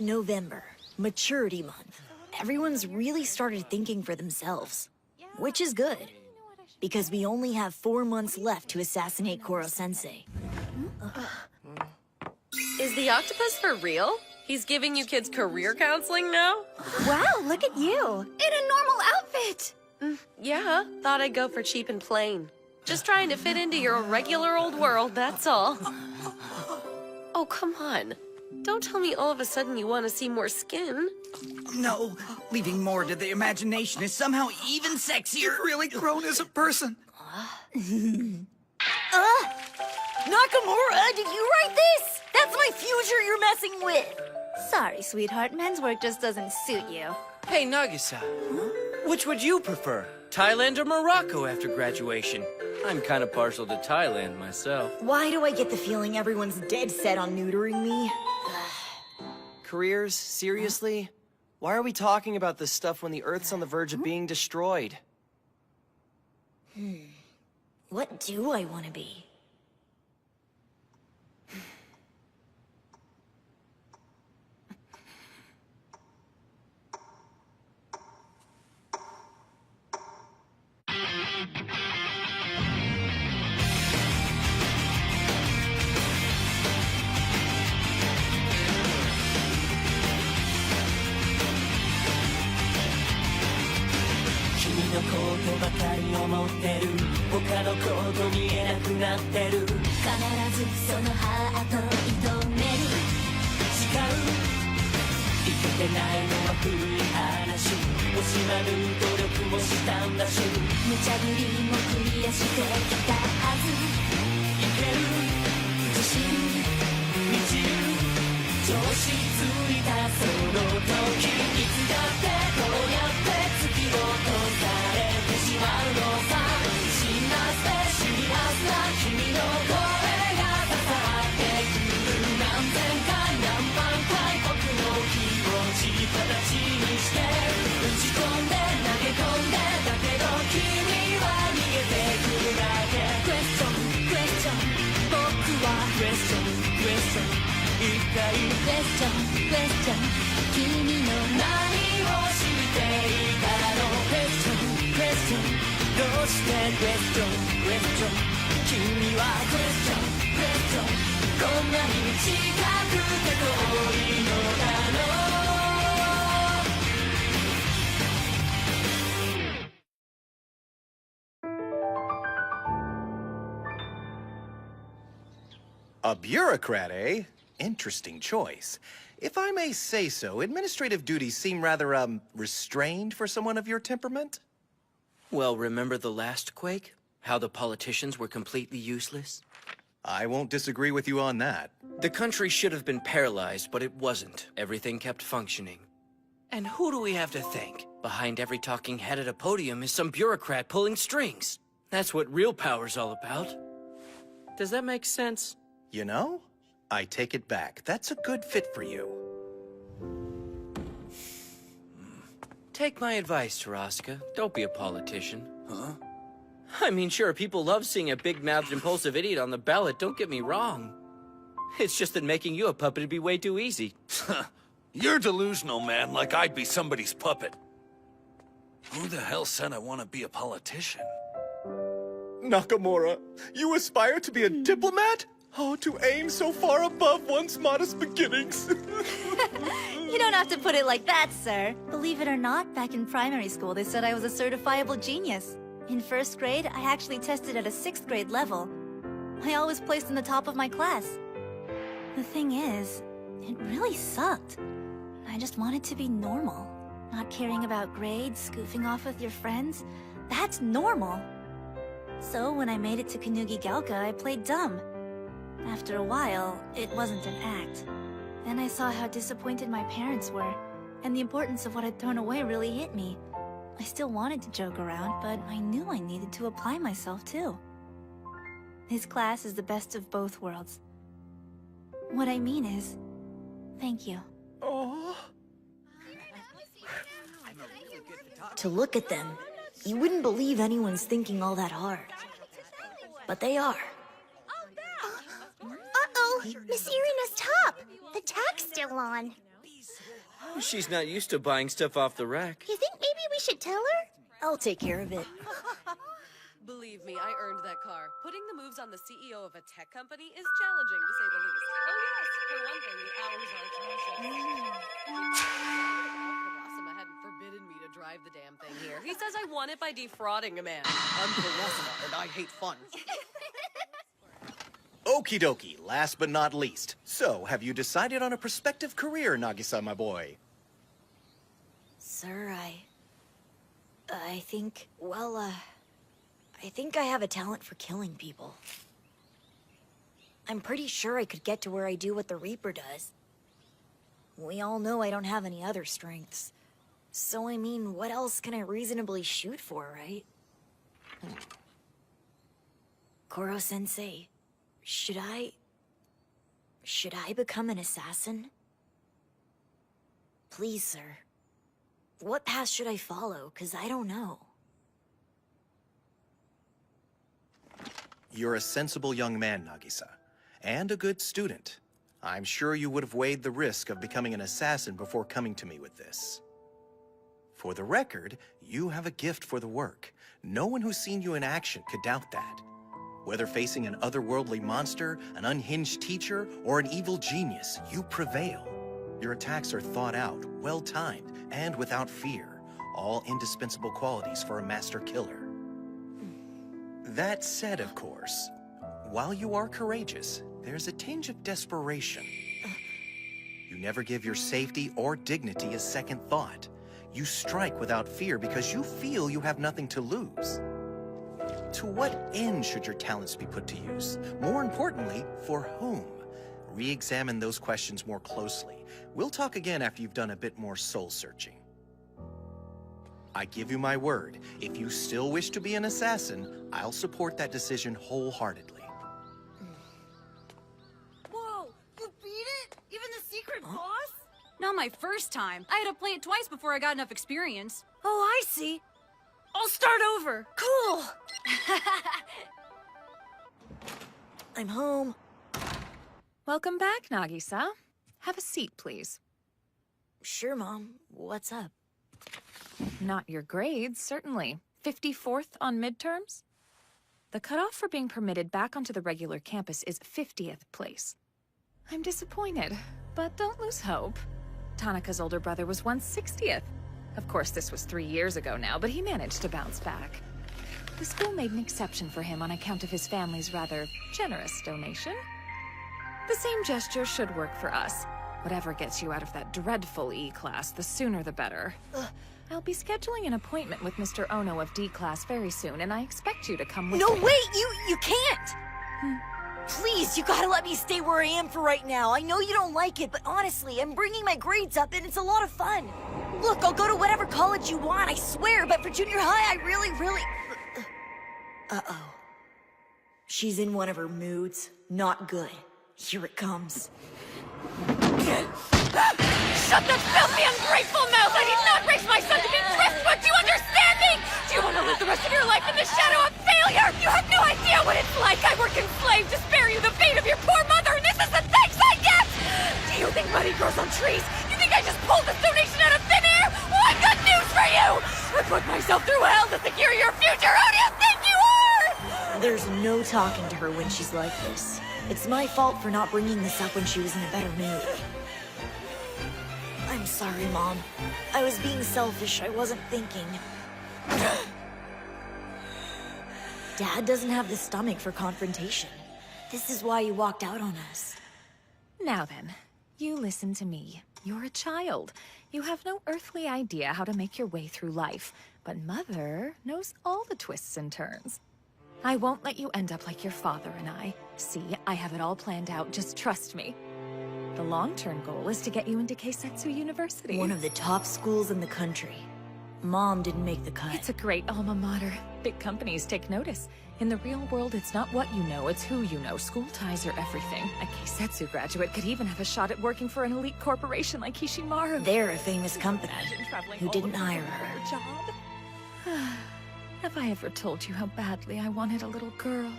November, maturity month. Everyone's really started thinking for themselves, which is good, because we only have 4 months left to assassinate Koro-sensei. Is the octopus for real? He's giving you kids career counseling now? Wow, look at you! In a normal outfit! Yeah, thought I'd go for cheap and plain. Just trying to fit into your regular old world, that's all. Oh, come on. Don't tell me all of a sudden you want to see more skin. No, leaving more to the imagination is somehow even sexier. You've really grown as a person. Nakamura, did you write this? That's my future you're messing with! Sorry, sweetheart, men's work just doesn't suit you. Hey, Nagisa. Which would you prefer? Thailand or Morocco after graduation? I'm kind of partial to Thailand myself. Why do I get the feeling everyone's dead set on neutering me? Careers? Seriously? Why are we talking about this stuff when the Earth's on the verge of being destroyed? What do I want to be? A bureaucrat, eh? Interesting choice. If I may say so, administrative duties seem rather, restrained for someone of your temperament? Well, remember the last quake? How the politicians were completely useless? I won't disagree with you on that. The country should have been paralyzed, but it wasn't. Everything kept functioning. And who do we have to thank? Behind every talking head at a podium is some bureaucrat pulling strings. That's what real power's all about. Does that make sense? You know, I take it back. That's a good fit for you. Take my advice, Taraska. Don't be a politician. Huh? I mean, sure, people love seeing a big-mouthed, impulsive idiot on the ballot, don't get me wrong. It's just that making you a puppet would be way too easy. You're delusional, man, like I'd be somebody's puppet. Who the hell said I want to be a politician? Nakamura, you aspire to be a diplomat? Oh, to aim so far above one's modest beginnings. You don't have to put it like that, sir. Believe it or not, back in primary school, they said I was a certifiable genius. In first grade, I actually tested at a 6th grade level. I always placed in the top of my class. The thing is, it really sucked. I just wanted to be normal. Not caring about grades, goofing off with your friends. That's normal. So when I made it to Kanugi Galka, I played dumb. After a while, it wasn't an act. Then I saw how disappointed my parents were, and the importance of what I'd thrown away really hit me. I still wanted to joke around, but I knew I needed to apply myself too. This class is the best of both worlds. What I mean is, thank you. Oh. To look at them, you wouldn't believe anyone's thinking all that hard. But they are. Uh-oh! Miss Irina's top! The tag's still on. She's not used to buying stuff off the rack. You think maybe we should tell her? I'll take care of it. Believe me, I earned that car. Putting the moves on the CEO of a tech company is challenging, to say the least. Oh yes, for one thing, the hours are atrocious. Karasima hadn't forbidden me to drive the damn thing here. He says I won it by defrauding a man. I'm Karasima, and I hate fun. Okie dokie, last but not least. So, have you decided on a prospective career, Nagisa, my boy? Sir, I think, well, I think I have a talent for killing people. I'm pretty sure I could get to where I do what the Reaper does. We all know I don't have any other strengths. So, I mean, what else can I reasonably shoot for, right? Koro-sensei, should I become an assassin? Please, sir. What path should I follow? 'Cause I don't know. You're a sensible young man, Nagisa, and a good student. I'm sure you would have weighed the risk of becoming an assassin before coming to me with this. For the record, you have a gift for the work. No one who's seen you in action could doubt that. Whether facing an otherworldly monster, an unhinged teacher, or an evil genius, you prevail. Your attacks are thought out, well-timed, and without fear. All indispensable qualities for a master killer. That said, of course, while you are courageous, there's a tinge of desperation. You never give your safety or dignity a second thought. You strike without fear because you feel you have nothing to lose. To what end should your talents be put to use? More importantly, for whom? Re-examine those questions more closely. We'll talk again after you've done a bit more soul-searching. I give you my word, if you still wish to be an assassin, I'll support that decision wholeheartedly. Whoa! You beat it? Even the secret boss? Not my first time. I had to play it twice before I got enough experience. Oh, I see. I'll start over. Cool! I'm home. Welcome back, Nagisa. Have a seat, please. Sure, Mom. What's up? Not your grades, certainly. 54th on midterms? The cutoff for being permitted back onto the regular campus is 50th place. I'm disappointed, but don't lose hope. Tanaka's older brother was once 60th. Of course, this was 3 years ago now, but he managed to bounce back. The school made an exception for him on account of his family's rather generous donation. The same gesture should work for us. Whatever gets you out of that dreadful E-class, the sooner the better. I'll be scheduling an appointment with Mr. Ono of D-class very soon, and I expect you to come with No, me. wait! You can't! Please, you gotta let me stay where I am for right now. I know you don't like it, but honestly, I'm bringing my grades up and it's a lot of fun. Look, I'll go to whatever college you want, I swear, but for junior high, I really... Uh-oh. She's in one of her moods. Not good. Here it comes. Shut that filthy, ungrateful mouth! I did not raise my son to be dressed, but you understand me! Do you want to live the rest of your life in the shadow of failure? You have no idea what it's like! I work enslaved to spare you the fate of your poor mother, and this is the thanks I get! Do you think money grows on trees? You think I just pulled this donation out of thin air? Well, I've got news for you! I put myself through hell to secure your future! Who do you think you are? There's no talking to her when she's like this. It's my fault for not bringing this up when she was in a better mood. I'm sorry, Mom. I was being selfish. I wasn't thinking. Dad doesn't have the stomach for confrontation. This is why he walked out on us. Now then, you listen to me. You're a child. You have no earthly idea how to make your way through life. But Mother knows all the twists and turns. I won't let you end up like your father and I. See, I have it all planned out. Just trust me. The long-term goal is to get you into Keisetsu University. One of the top schools in the country. Mom didn't make the cut. It's a great alma mater. Big companies take notice. In the real world, it's not what you know, it's who you know. School ties are everything. A Keisetsu graduate could even have a shot at working for an elite corporation like Kishimaru. They're a famous company. Imagine traveling who all didn't over hire for her. a job. Have I ever told you how badly I wanted a little girl?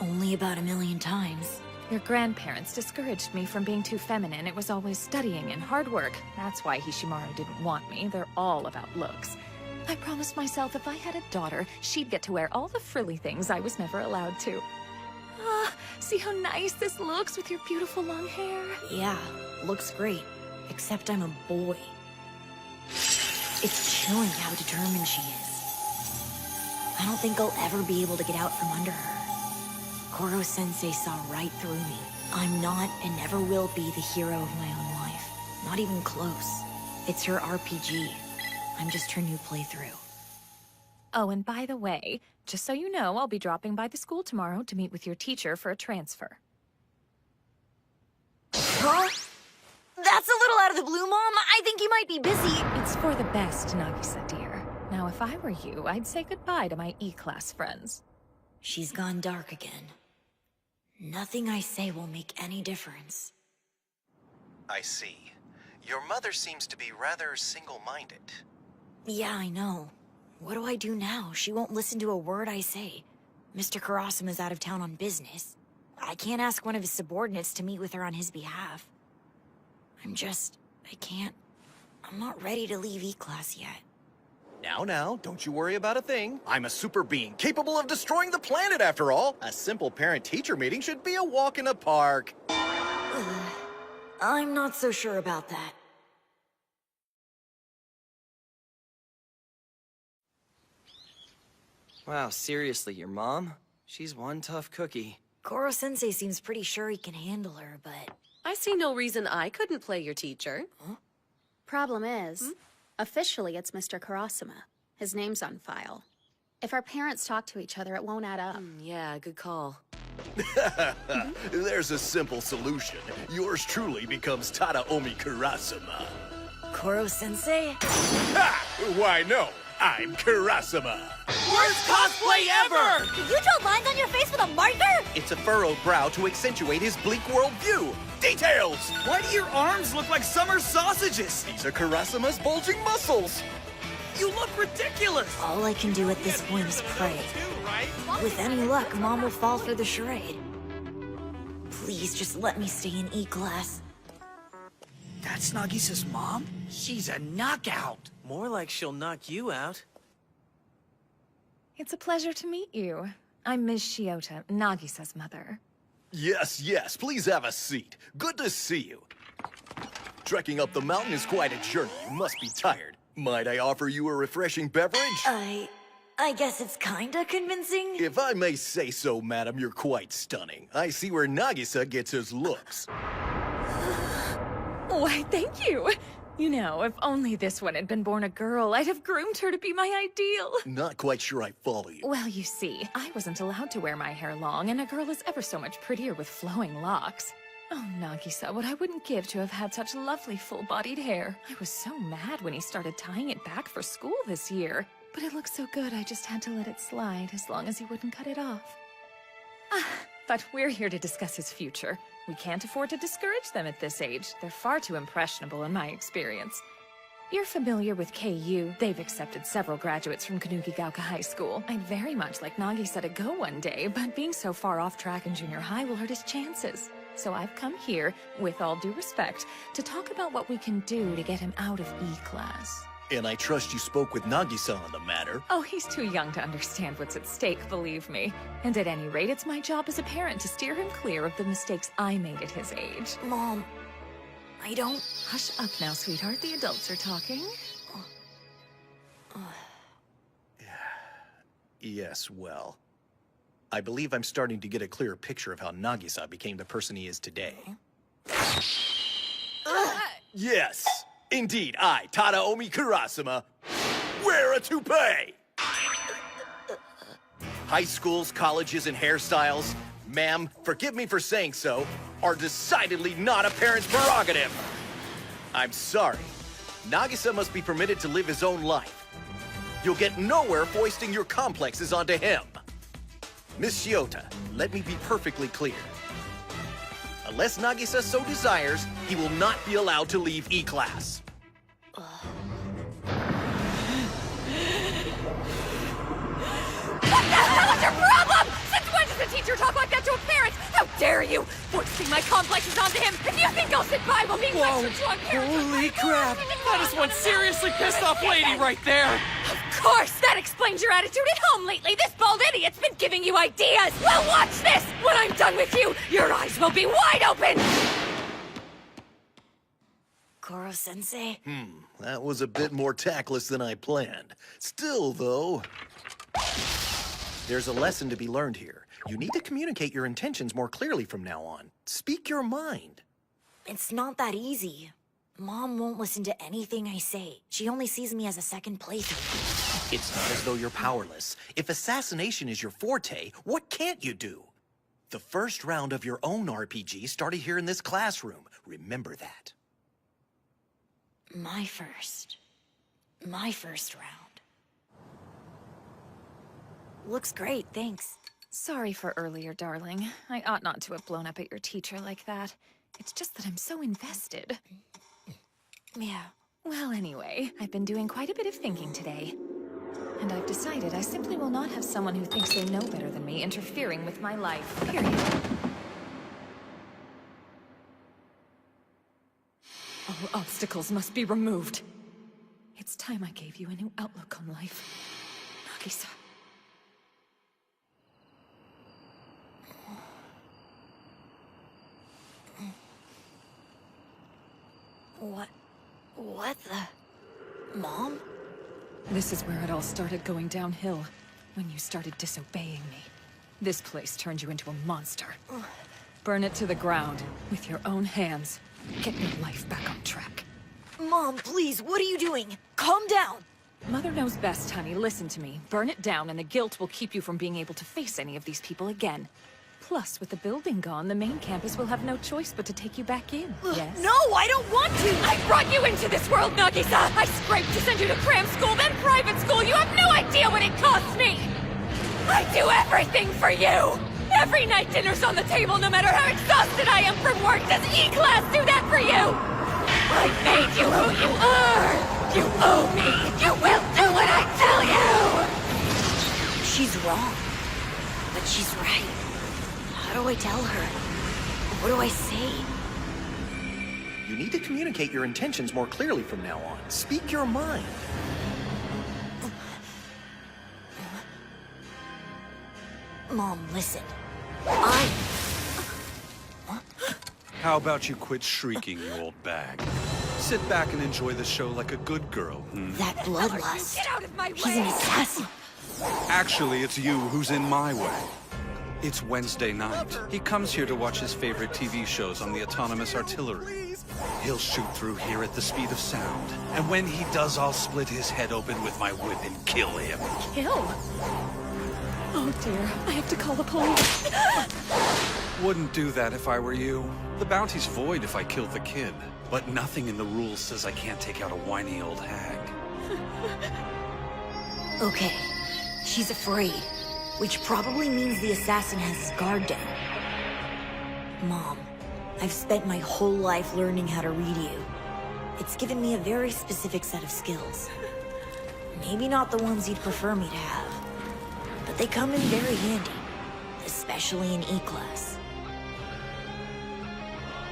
Only about 1,000,000 times. Your grandparents discouraged me from being too feminine. It was always studying and hard work. That's why Hishimaru didn't want me. They're all about looks. I promised myself if I had a daughter, she'd get to wear all the frilly things I was never allowed to. Ah, see how nice this looks with your beautiful long hair? Yeah, looks great. Except I'm a boy. It's chilling how determined she is. I don't think I'll ever be able to get out from under her. Koro-sensei saw right through me. I'm not and never will be the hero of my own life. Not even close. It's her RPG. I'm just her new playthrough. Oh, and by the way, just so you know, I'll be dropping by the school tomorrow to meet with your teacher for a transfer. Huh? That's a little out of the blue, Mom. I think you might be busy. It's for the best, Nagisa dear. Now, if I were you, I'd say goodbye to my E-class friends. She's gone dark again. Nothing I say will make any difference. I see. Your mother seems to be rather single-minded. Yeah, I know. What do I do now? She won't listen to a word I say. Mr. Karasuma's out of town on business. I can't ask one of his subordinates to meet with her on his behalf. I can't. I'm not ready to leave E-class yet. Now, don't you worry about a thing. I'm a super being, capable of destroying the planet after all. A simple parent-teacher meeting should be a walk in a park. I'm not so sure about that. Wow, seriously, your mom? She's one tough cookie. Koro-sensei seems pretty sure he can handle her, but... I see no reason I couldn't play your teacher. Problem is, officially it's Mr. Karasuma. His name's on file. If our parents talk to each other, it won't add up. Yeah, good call. There's a simple solution. Yours truly becomes Tadaomi Karasuma. Koro-sensei? Ha! Why no, I'm Karasuma. Worst cosplay ever! You draw lines on your face with a marker? It's a furrowed brow to accentuate his bleak world view. Details! Why do your arms look like summer sausages? These are Karasuma's bulging muscles. You look ridiculous! All I can do at this point is pray. With any luck, Mom will fall for the charade. Please just let me stay in E-class. That's Nagisa's mom? She's a knockout. More like she'll knock you out. It's a pleasure to meet you. I'm Ms. Shiota, Nagisa's mother. Yes, please have a seat. Good to see you. Trekking up the mountain is quite a journey. You must be tired. Might I offer you a refreshing beverage? I guess it's kinda convincing. If I may say so, madam, you're quite stunning. I see where Nagisa gets his looks. Why, thank you. You know, if only this one had been born a girl, I'd have groomed her to be my ideal. Not quite sure I follow you. Well, you see, I wasn't allowed to wear my hair long, and a girl is ever so much prettier with flowing locks. Oh, Nagisa, what I wouldn't give to have had such lovely full-bodied hair. I was so mad when he started tying it back for school this year. But it looked so good, I just had to let it slide as long as he wouldn't cut it off. But we're here to discuss his future. We can't afford to discourage them at this age. They're far too impressionable in my experience. You're familiar with KU. They've accepted several graduates from Kanukigaoka High School. I'd very much like Nagisa to go one day, but being so far off track in junior high will hurt his chances. So I've come here, with all due respect, to talk about what we can do to get him out of E-class. And I trust you spoke with Nagisa on the matter. Oh, he's too young to understand what's at stake, believe me. And at any rate, it's my job as a parent to steer him clear of the mistakes I made at his age. Mom, I don't... Hush up now, sweetheart. The adults are talking. Yes, well, I believe I'm starting to get a clearer picture of how Nagisa became the person he is today. Yes! Indeed, I, Tadaomi Karasuma, wear a toupee! High schools, colleges, and hairstyles, ma'am, forgive me for saying so, are decidedly not a parent's prerogative. I'm sorry. Nagisa must be permitted to live his own life. You'll get nowhere foisting your complexes onto him. Miss Shiota, let me be perfectly clear. Unless Nagisa so desires, he will not be allowed to leave E-class. What the hell is your problem? Since when does a teacher talk like that to a parent? How dare you! Forcing my complexes onto him! If you think I'll sit by while being lectured to on parents... Holy crap! That is one seriously pissed off lady right there! Of course! That explains your attitude at home lately! This bald idiot's been giving you ideas! Well, watch this! When I'm done with you, your eyes will be wide open! Koro-sensei? That was a bit more tactless than I planned. Still, though, there's a lesson to be learned here. You need to communicate your intentions more clearly from now on. Speak your mind. It's not that easy. Mom won't listen to anything I say. She only sees me as a second playthrough. It's not as though you're powerless. If assassination is your forte, what can't you do? The first round of your own RPG started here in this classroom. Remember that. My first round. Looks great, thanks. Sorry for earlier, darling. I ought not to have blown up at your teacher like that. It's just that I'm so invested. Yeah. Well, anyway, I've been doing quite a bit of thinking today. And I've decided I simply will not have someone who thinks they know better than me interfering with my life, period. All obstacles must be removed. It's time I gave you a new outlook on life. Nagisa. What the... Mom? This is where it all started going downhill, when you started disobeying me. This place turned you into a monster. Burn it to the ground, with your own hands. Get your life back on track. Mom, please, what are you doing? Calm down! Mother knows best, honey. Listen to me. Burn it down, and the guilt will keep you from being able to face any of these people again. Plus, with the building gone, the main campus will have no choice but to take you back in, yes? No, I don't want to! I brought you into this world, Nagisa! I scraped to send you to cram school, then private school! You have no idea what it costs me! I do everything for you! Every night dinner's on the table, no matter how exhausted I am from work! Does E-Class do that for you? I made you who you are! You owe me! You will do what I tell you! She's wrong. But she's right. How do I tell her? What do I say? You need to communicate your intentions more clearly from now on. Speak your mind. Mom, listen. How about you quit shrieking, you old bag? Sit back and enjoy the show like a good girl, That bloodlust. Get out of my way! He's an assassin. Actually, it's you who's in my way. It's Wednesday night. He comes here to watch his favorite TV shows on the autonomous artillery. He'll shoot through here at the speed of sound. And when he does, I'll split his head open with my whip and kill him. Kill? Oh dear, I have to call the police. Wouldn't do that if I were you. The bounty's void if I kill the kid. But nothing in the rules says I can't take out a whiny old hag. Okay. She's afraid. Which probably means the assassin has his guard down. Mom, I've spent my whole life learning how to read you. It's given me a very specific set of skills. Maybe not the ones you'd prefer me to have. But they come in very handy. Especially in E-Class.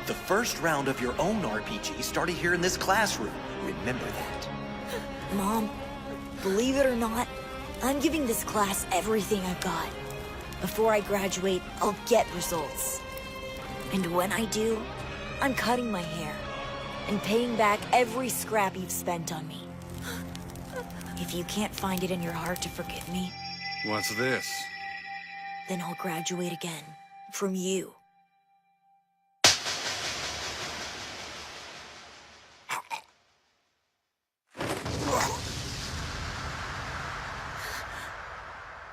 The first round of your own RPG started here in this classroom. Remember that. Mom, believe it or not, I'm giving this class everything I've got. Before I graduate, I'll get results. And when I do, I'm cutting my hair and paying back every scrap you've spent on me. If you can't find it in your heart to forgive me, What's this? then I'll graduate again. From you.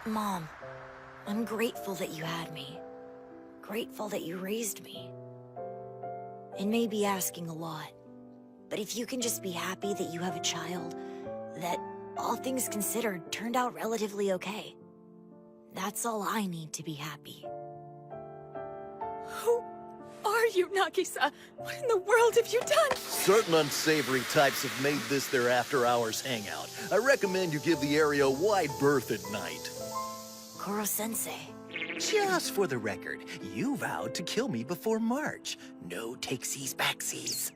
Mom, I'm grateful that you had me. Grateful that you raised me. It may be asking a lot, but if you can just be happy that you have a child that, all things considered, turned out relatively okay, that's all I need to be happy. Who are you, Nagisa? What in the world have you done? Certain unsavory types have made this their after-hours hangout. I recommend you give the area a wide berth at night. Koro-sensei, Just for the record, you vowed to kill me before March. No takesies backsies.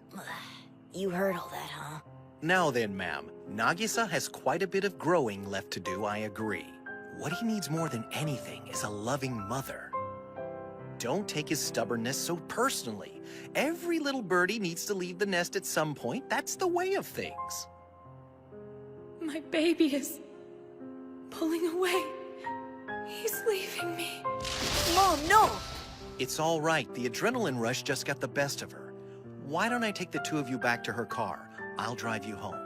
You heard all that, huh? Now then, ma'am, Nagisa has quite a bit of growing left to do, I agree. What he needs more than anything is a loving mother. Don't take his stubbornness so personally. Every little birdie needs to leave the nest at some point. That's the way of things. My baby is pulling away. He's leaving me. Mom, no! It's all right. The adrenaline rush just got the best of her. Why don't I take the two of you back to her car? I'll drive you home.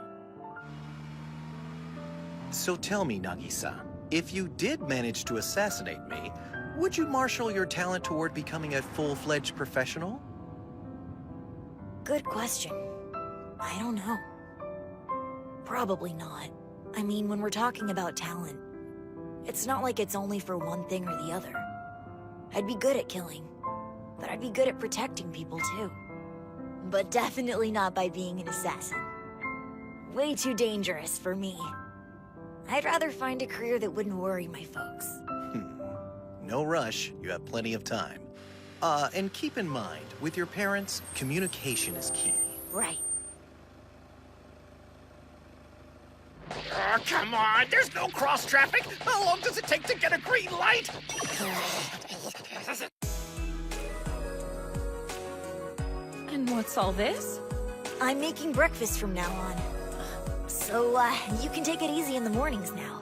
So tell me, Nagisa, if you did manage to assassinate me, would you marshal your talent toward becoming a full-fledged professional? Good question. I don't know. Probably not. I mean, when we're talking about talent, it's not like it's only for one thing or the other. I'd be good at killing, but I'd be good at protecting people too. But definitely not by being an assassin. Way too dangerous for me. I'd rather find a career that wouldn't worry my folks. No rush. You have plenty of time. And keep in mind, with your parents, communication is key. Right. Come on! There's no cross-traffic! How long does it take to get a green light? And what's all this? I'm making breakfast from now on. So, you can take it easy in the mornings now.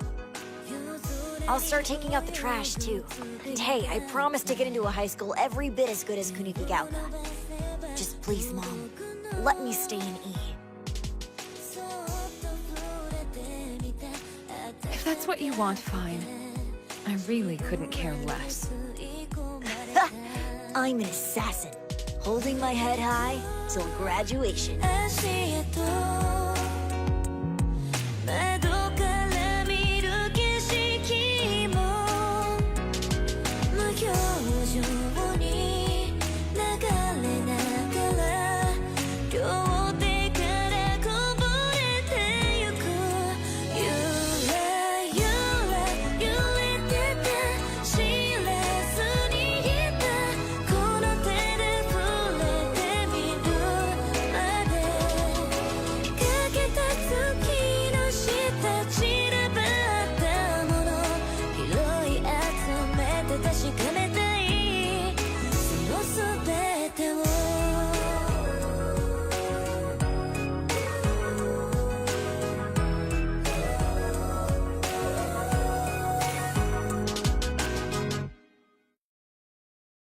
I'll start taking out the trash, too. And hey, I promise to get into a high school every bit as good as Kunigagaoka. Just please, Mom, let me stay in E. If that's what you want, fine. I really couldn't care less. I'm an assassin, holding my head high till graduation.